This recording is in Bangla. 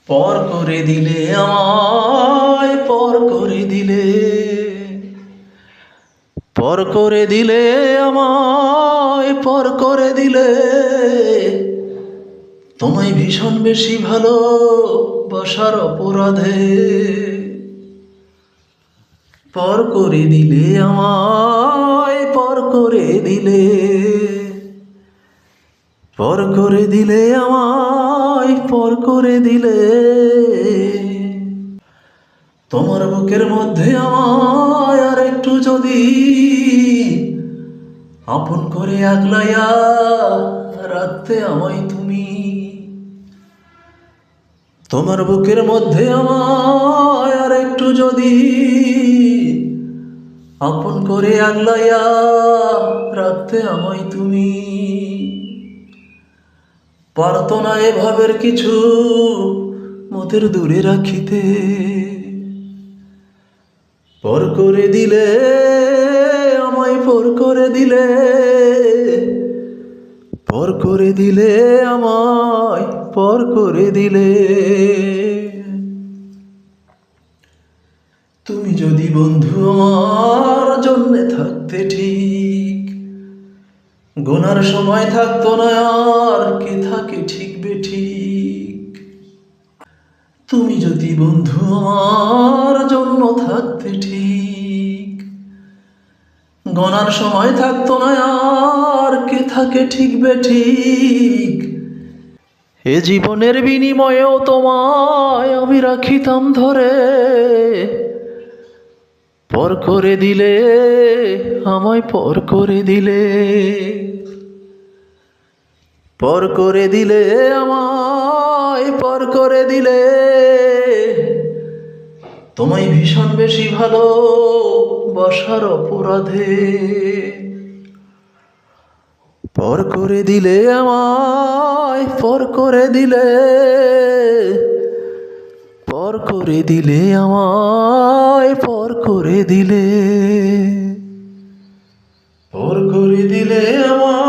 পর করে দিলে আমায়, পর করে দিলে, পর করে দিলে আমায়, পর করে দিলে। তোমায় ভীষণ বেশি ভালো বাসার অপরাধে পর করে দিলে আমায়, পর করে দিলে, পর করে দিলে আমায়, পর করে দিলে। তোমার বুকের মধ্যে আমায় আর একটু যদি আপন করে আগলাইয়া রাখতে আমায় তুমি। তোমার বুকের মধ্যে আমায় আর একটু যদি আপন করে আগলাইয়া রাখতে আমায় তুমি। পারত না এভাবের কিছু মোদের দূরে রাখিতে, পর করে দিলে আমায়, পর করে দিলে, পর করে দিলে আমায়, পর করে দিলে। তুমি যদি বন্ধু আমার জন্যে থাকতে ঠিক, গোনার সময় থাকতো না আর কে থাকে ঠিক বেঠিক। তুমি যদি বন্ধু আমার জন্য থাকতে ঠিক, গোনার সময় থাকতো না আর কে থাকে ঠিক বেঠিক। এ জীবনের বিনিময়েও তোমায় আমি রাখিতাম ধরে, পর করে দিলে আমায়, পর করে দিলে, পর করে দিলে আমায়, পর করে দিলে। তোমায় ভীষণ বেশি ভালো বাসার অপরাধে পর করে দিলে আমায়, পর করে দিলে, পর করে দিলে আমায়, পর করে দিলে, পর করে দিলে আমায়।